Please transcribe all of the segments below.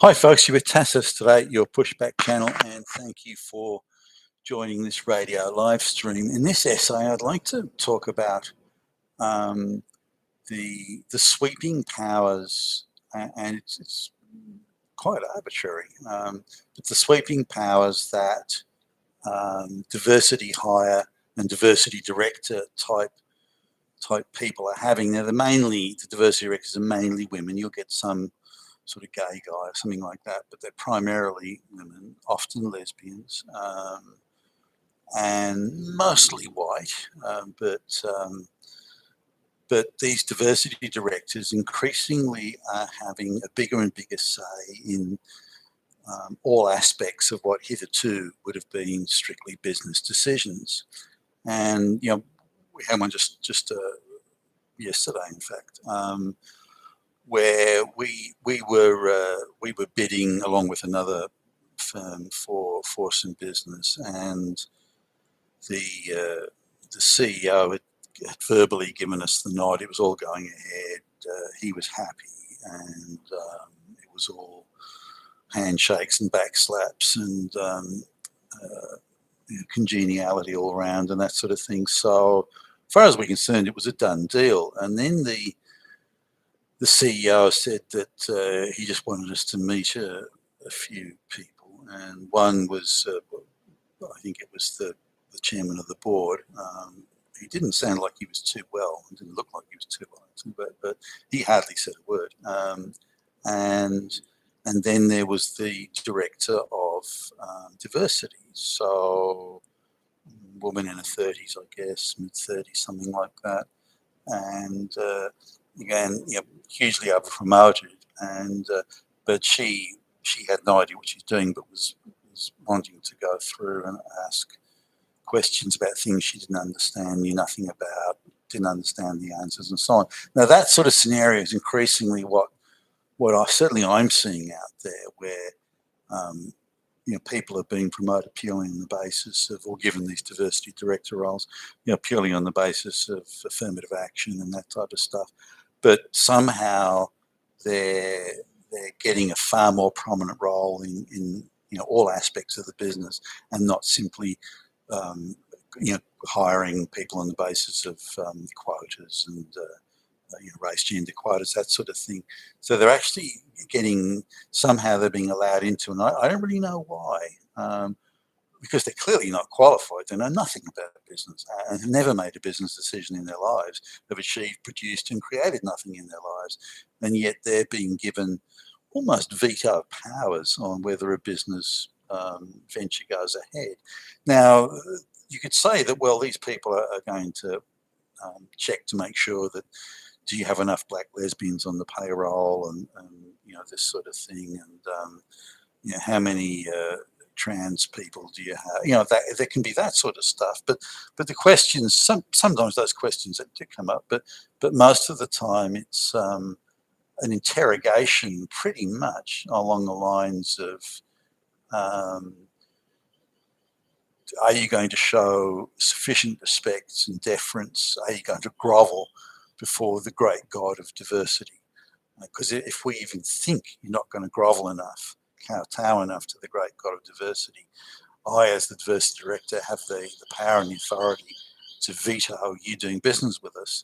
Hi, folks. You're with Tassus today, your pushback channel, and thank you for joining this radio live stream. In this essay, I'd like to talk about um, the sweeping powers, and it's quite arbitrary, but the sweeping powers that diversity hire and diversity director type people are having. Now, the diversity directors are mainly women. You'll get some sort of gay guy or something like that, but they're primarily women, often lesbians, and mostly white. But these diversity directors increasingly are having a bigger and bigger say in all aspects of what hitherto would have been strictly business decisions. And we had one just yesterday, in fact. Where we were bidding along with another firm for some business, and the CEO had verbally given us the nod. It was all going ahead. He was happy, and it was all handshakes and backslaps and congeniality all around and that sort of thing. So, as far as we're concerned, it was a done deal. And then the CEO said that he just wanted us to meet a few people, and one was, I think it was the chairman of the board. He didn't sound like he was too well. It didn't look like he was too well, but he hardly said a word. And then there was the director of diversity, so woman in her 30s, I guess, mid-30s, something like that, and again, hugely over promoted, and but she had no idea what she's doing, but was wanting to go through and ask questions about things she didn't understand, knew nothing about, didn't understand the answers, and so on. Now, that sort of scenario is increasingly what I'm seeing out there, where people are being promoted purely on the basis of, or given these diversity director roles, purely on the basis of affirmative action and that type of stuff. But somehow they're getting a far more prominent role in all aspects of the business, and not simply hiring people on the basis of quotas and race, gender quotas, that sort of thing. So they're actually they're being allowed into, and I don't really know why, because they're clearly not qualified. They know nothing about business and have never made a business decision in their lives, have achieved, produced, and created nothing in their lives. And yet they're being given almost veto powers on whether a business venture goes ahead. Now, you could say that, well, these people are going to check to make sure that, do you have enough black lesbians on the payroll, and this sort of thing, and how many trans people do you have? There can be that sort of stuff, but the questions, sometimes those questions do come up, but most of the time it's an interrogation, pretty much along the lines of, are you going to show sufficient respect and deference? Are you going to grovel before the great God of diversity? Because if we even think you're not going to grovel enough, kowtow enough to the great God of diversity, I, as the diversity director, have the power and the authority to veto you doing business with us,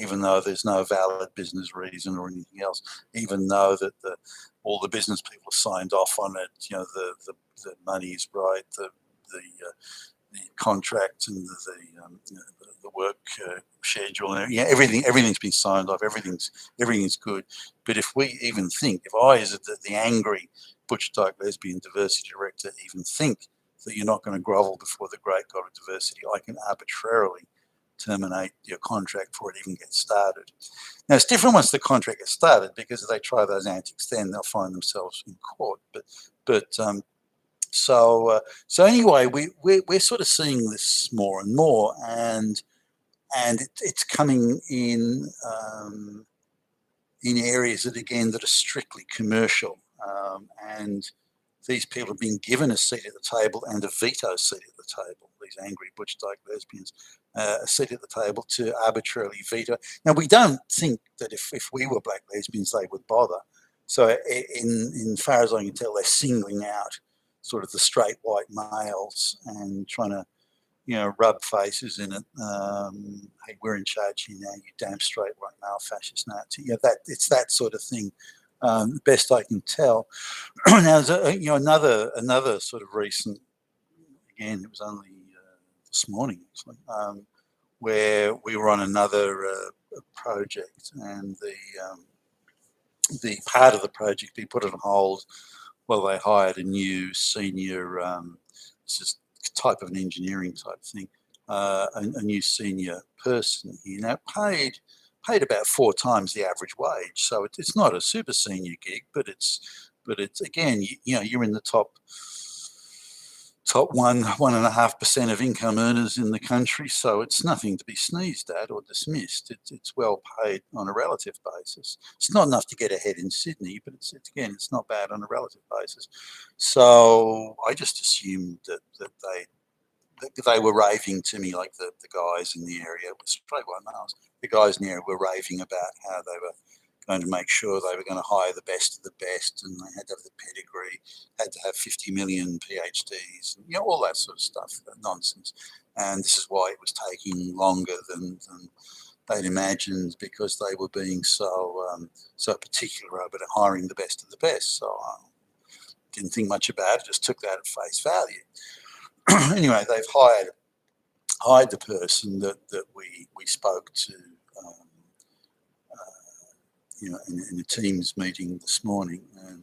even though there's no valid business reason or anything else, even though that all the business people signed off on it, the money's right, the contract and the work schedule, and everything's been signed off. Everything's good. But if we even think, if I, as the angry butch dyke lesbian diversity director, even think that you're not going to grovel before the great God of diversity, I can arbitrarily terminate your contract before it even gets started. Now, it's different once the contract gets started, because if they try those antics, then they'll find themselves in court. So anyway, we're sort of seeing this more and more, and it's coming in areas that are strictly commercial, and these people are being given a seat at the table and a veto seat at the table. These angry butch dyke lesbians, a seat at the table to arbitrarily veto. Now, we don't think that if we were black lesbians, they would bother. So in far as I can tell, they're singling out sort of the straight white males and trying to, rub faces in it. Hey, we're in charge here now, you damn straight white male fascist Nazi. It's that sort of thing. Best I can tell. Now, there's another sort of recent. Again, it was only this morning actually, where we were on another project, and the part of the project we put on hold while they hired a new senior. This is type of an engineering type thing. A new senior person here now paid about 4 times the average wage. So it's not a super senior gig, but it's again, you're in the top 1.5% of income earners in the country, so it's nothing to be sneezed at or dismissed. It's well paid on a relative basis. It's not enough to get ahead in Sydney, but it's not bad on a relative basis. So I just assumed that they were raving to me, like the guys in the area with straight white males. The guys in the area were raving about how they were going to make sure they were going to hire the best of the best, and they had to have the pedigree, had to have 50 million PhDs, and, all that sort of stuff, that nonsense. And this is why it was taking longer than they'd imagined, because they were being so particular about hiring the best of the best. So I didn't think much about it, just took that at face value. Anyway, they've hired the person that we spoke to, in a Teams meeting this morning, and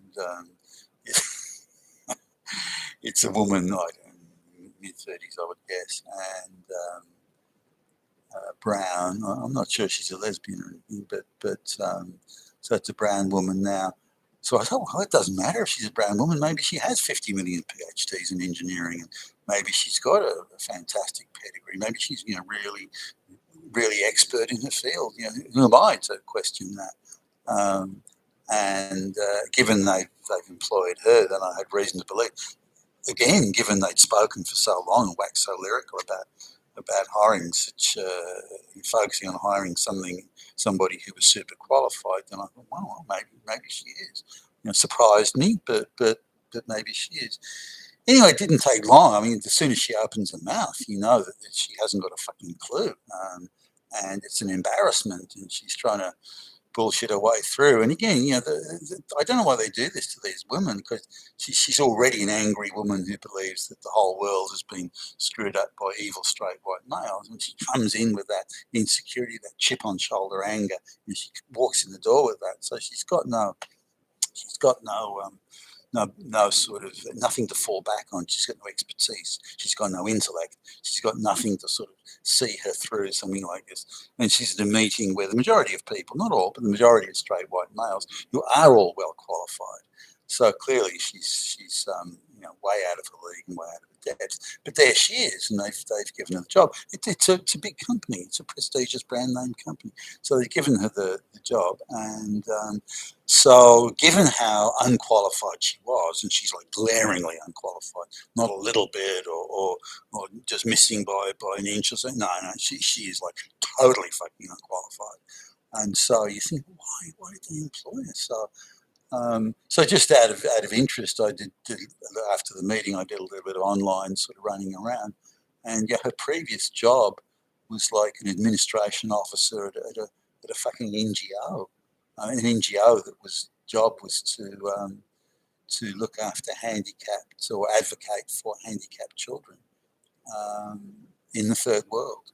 it's a woman, mid-30s, I would guess, and brown. I'm not sure she's a lesbian or anything, but so it's a brown woman now. So I thought, well, it doesn't matter if she's a brown woman. Maybe she has 50 million PhDs in engineering, and maybe she's got a fantastic pedigree. Maybe she's really, really expert in her field. Who am I to question that? And given they've employed her, then I had reason to believe. Again, given they'd spoken for so long and waxed so lyrical about hiring focusing on hiring somebody who was super qualified, then I thought, well, maybe she is. Surprised me, but maybe she is. Anyway, it didn't take long. I mean, as soon as she opens her mouth, you know that she hasn't got a fucking clue, and it's an embarrassment, and she's trying to bullshit her way through. And again, I don't know why they do this to these women, because she's already an angry woman who believes that the whole world has been screwed up by evil straight white males. And she comes in with that insecurity, that chip on shoulder anger, and she walks in the door with that. So she's got no sort of nothing to fall back on. She's got no expertise. She's got no intellect. She's got nothing to sort of see her through something like this. And she's at a meeting where the majority of people, not all, but the majority of straight white males who are all well qualified. So clearly she's way out of her league and way out of her depth. But there she is, and they've given her the job. It's a big company. It's a prestigious brand name company. So they've given her the job, and so given how unqualified she was, and she's like glaringly unqualified, not a little bit or just missing by an inch or something. No, she is like totally fucking unqualified. And so you think, why did they employ her? So just out of interest, I did after the meeting, I did a little bit of online sort of running around, and her previous job was like an administration officer at a fucking NGO, an NGO that job was to look after handicapped or advocate for handicapped children in the third world.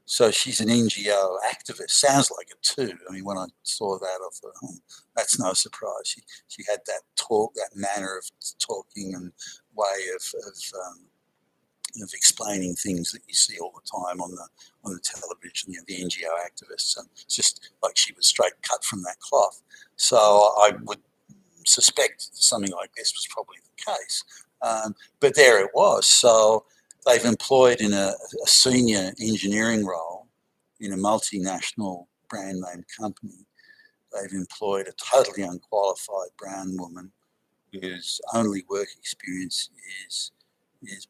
So she's an NGO activist. Sounds like it too. I mean, when I saw that, I thought, that's no surprise. She had that talk, that manner of talking and way of explaining things that you see all the time on the television. The NGO activists, and it's just like she was straight cut from that cloth. So I would suspect something like this was probably the case. But there it was. So they've employed in a senior engineering role in a multinational brand name company. They've employed a totally unqualified brown woman whose only work experience has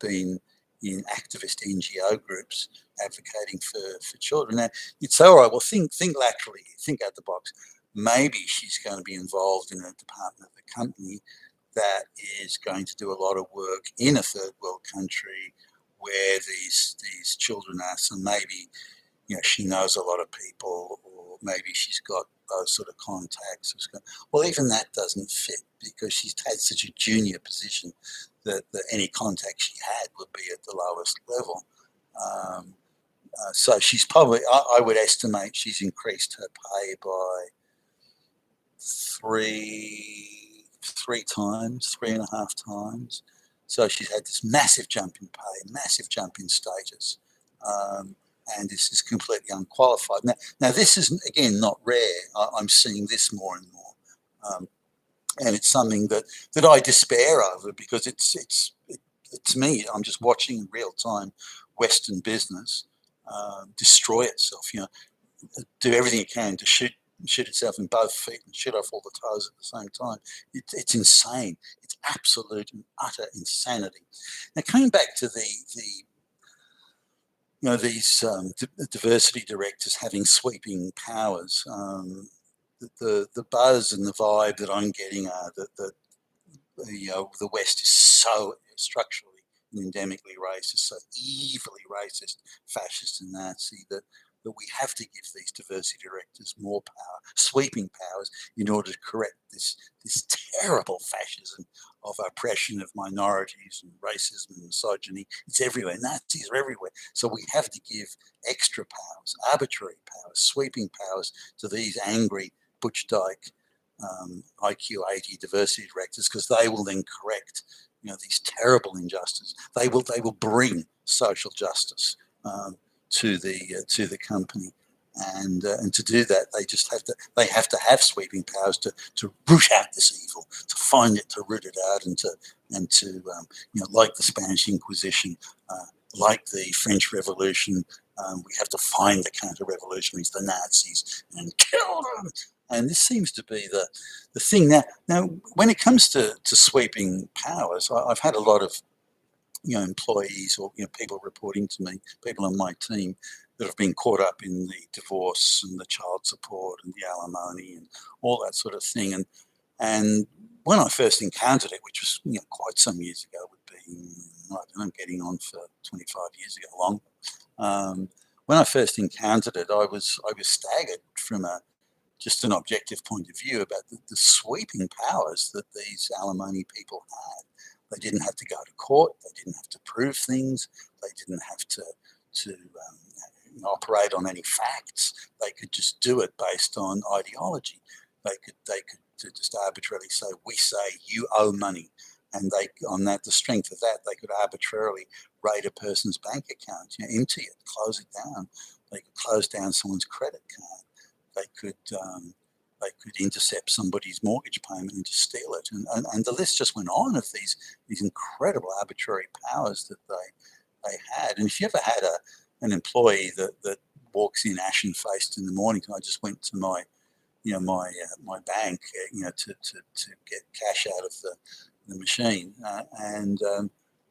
been in activist NGO groups advocating for children. Now, you'd say, all right, well, think laterally, think out the box. maybe she's going to be involved in a department of the company that is going to do a lot of work in a third world country where these children are. So maybe, she knows a lot of people, or maybe she's got those sort of contacts. Well, even that doesn't fit because she's had such a junior position that any contact she had would be at the lowest level. So she's probably, I would estimate she's increased her pay by three times, 3.5 times. So she's had this massive jump in pay, massive jump in status. And this is completely unqualified. Now this is, again, not rare. I'm seeing this more and more. And it's something that I despair over because it's me. I'm just watching in real time Western business destroy itself, do everything it can to shoot itself in both feet and shoot off all the toes at the same time. It's insane. It's absolute and utter insanity. Now, coming back to these diversity directors having sweeping powers, the buzz and the vibe that I'm getting are that the West is so structurally and endemically racist, so evilly racist, fascist and Nazi that we have to give these diversity directors more power, sweeping powers, in order to correct this terrible fascism of oppression of minorities and racism and misogyny. It's everywhere. Nazis are everywhere. So we have to give extra powers, arbitrary powers, sweeping powers to these angry Butch Dyke IQ 80 diversity directors, because they will then correct these terrible injustices. They will bring social justice to the company, and to do that they have to have sweeping powers to root out this evil, to find it, to root it out, and to like the Spanish Inquisition, like the French Revolution, we have to find the counter-revolutionaries, the Nazis, and kill them. And this seems to be the thing. Now, when it comes to sweeping powers, I've had a lot of employees or people reporting to me, people on my team that have been caught up in the divorce and the child support and the alimony and all that sort of thing. And when I first encountered it, which was quite some years ago, would be, I don't know, getting on for 25 years ago, long. When I first encountered it, I was staggered from just an objective point of view about the sweeping powers that these alimony people had. They didn't have to go to court. They didn't have to prove things. They didn't have to operate on any facts. They could just do it based on ideology. They could just arbitrarily say, "We say you owe money," and on the strength of that, they could arbitrarily raid a person's bank account, empty it, close it down. They could close down someone's credit card. They could intercept somebody's mortgage payment and just steal it, and the list just went on of these incredible arbitrary powers that they had. And if you ever had an employee that walks in ashen faced in the morning, and I just went to my my bank to get cash out of the machine, and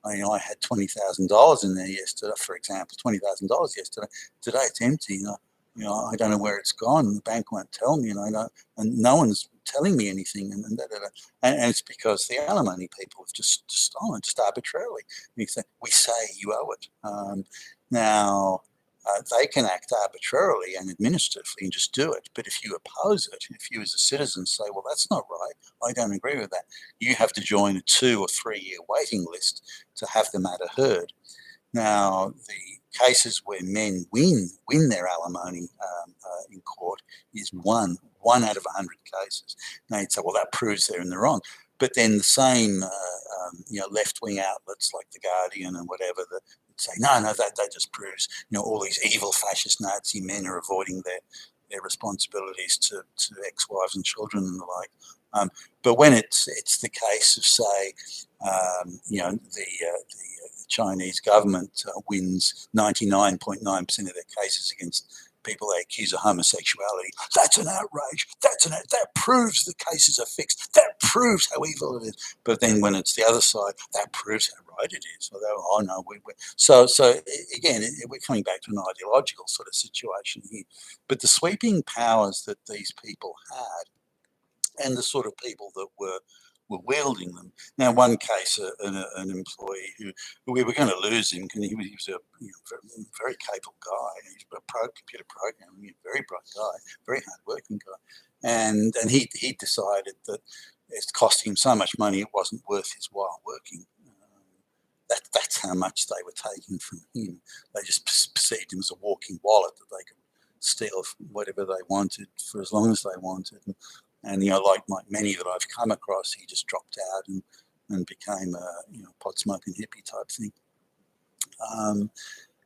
I had $20,000 in there yesterday, for example, $20,000 yesterday. Today it's empty. I don't know where it's gone. The bank won't tell me, and no one's telling me anything, and it's because the alimony people have just stolen just arbitrarily. We say you owe it. Now they can act arbitrarily and administratively and just do it. But if you oppose it, if you as a citizen say, "Well, that's not right. I don't agree with that," you have to join a 2 or 3 year waiting list to have the matter heard. Now, the cases where men win their alimony in court is one out of 100 cases. Now you'd say, well, that proves they're in the wrong. But then the same, left-wing outlets like The Guardian and whatever that say, no, that just proves, all these evil fascist Nazi men are avoiding their responsibilities to ex-wives and children and the like. But when it's the case of, say, the Chinese government wins 99.9% of their cases against people they accuse of homosexuality. That's an outrage. That proves the cases are fixed. That proves how evil it is. But then when it's the other side, that proves how right it is. So oh no, so again, we're coming back to an ideological sort of situation here. But the sweeping powers that these people had, and the sort of people that were wielding them. Now, one case, an employee who we were going to lose him because he was a very capable guy. He's a computer programmer, a very bright guy, very hard-working guy, and he decided that it's costing him so much money it wasn't worth his while working. That's how much they were taking from him. They just perceived him as a walking wallet that they could steal whatever they wanted for as long as they wanted. And like many that I've come across, he just dropped out and became a pot smoking hippie type thing.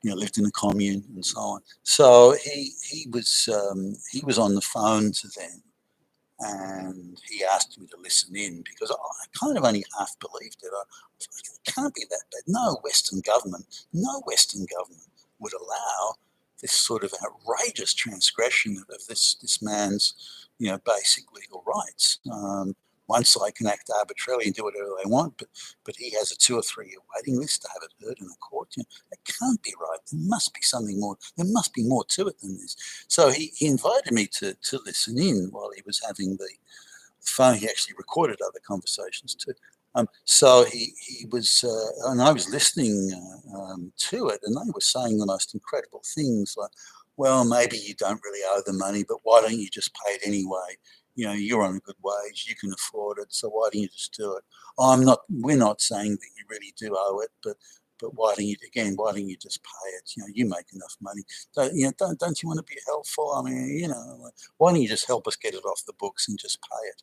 Lived in a commune and so on. So he was on the phone to them, and he asked me to listen in because I kind of only half believed it. It can't be that bad. No Western government would allow this sort of outrageous transgression of this man's basic legal rights. One side can act arbitrarily and do whatever they want, but he has a 2 or 3 year waiting list to have it heard in a court. That can't be right. There must be something more. There must be more to it than this. So he invited me to listen in while he was having the phone. He actually recorded other conversations too. So he was, and I was listening to it, and they were saying the most incredible things like, well, maybe you don't really owe the money, but why don't you just pay it anyway? You're on a good wage, you can afford it, so why don't you just do it? We're not saying that you really do owe it, but why don't you just pay it? You make enough money. Don't you want to be helpful? I mean, why don't you just help us get it off the books and just pay it?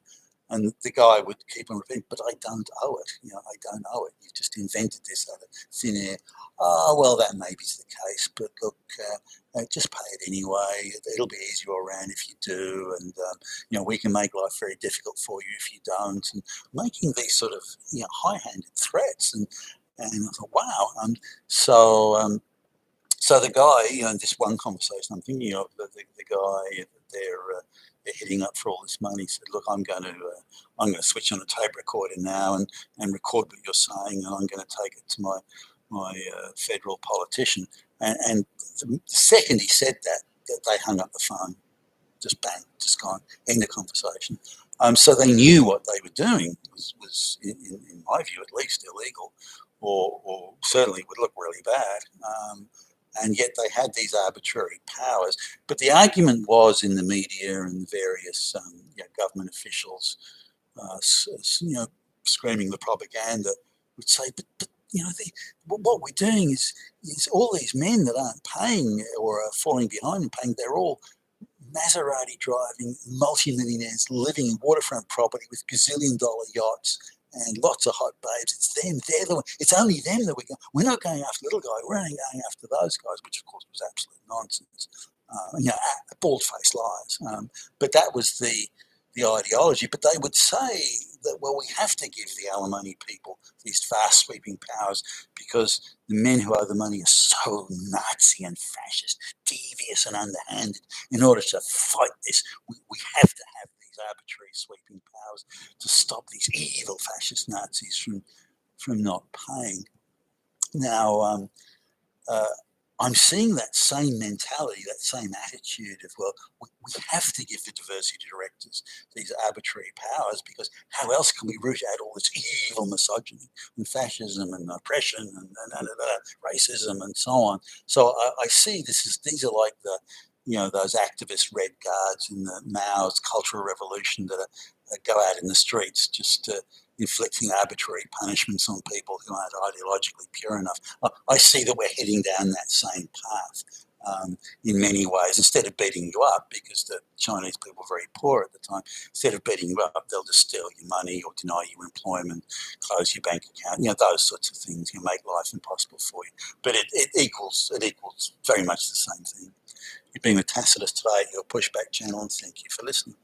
And the guy would keep on repeating, but I don't owe it. I don't owe it. You've just invented this out of thin air. Oh, well, that may be the case, but look, just pay it anyway. It'll be easier around if you do. And, we can make life very difficult for you if you don't. And making these sort of, high-handed threats. And I thought, wow. So the guy, in this one conversation, I'm thinking of the guy they're hitting up for all this money. Said, "Look, I'm going to switch on a tape recorder now and record what you're saying, and I'm going to take it to my federal politician." And the second he said that they hung up the phone, just bang, just gone, end of conversation. So they knew what they were doing was in my view, at least illegal, or certainly would look really bad. And yet they had these arbitrary powers. But the argument was in the media and various government officials, screaming the propaganda, would say, but what we're doing is all these men that aren't paying or are falling behind in paying, they're all Maserati driving multimillionaires living in waterfront property with gazillion-dollar yachts and lots of hot babes. It's them. They're the one. It's only them that we're not going after little guy. We're only going after those guys, which of course was absolute nonsense. Bald-faced lies. But that was the ideology. But they would say that, well, we have to give the alimony people these fast sweeping powers because the men who owe the money are so Nazi and fascist, devious and underhanded. In order to fight this, we have to have these arbitrary sweeping powers to stop these evil fascist Nazis from not paying. Now, I'm seeing that same mentality, that same attitude of, well, we have to give the diversity directors these arbitrary powers because how else can we root out all this evil misogyny and fascism and oppression and racism and so on? So I see these are like those activist red guards in the Mao's Cultural Revolution that go out in the streets just inflicting arbitrary punishments on people who aren't ideologically pure enough. I see that we're heading down that same path in many ways. Instead of beating you up, because the Chinese people were very poor at the time, instead of beating you up, they'll just steal your money or deny you employment, close your bank account, those sorts of things. Make life impossible for you. But it equals very much the same thing. You've been with Tacitus today at your Pushback channel, and thank you for listening.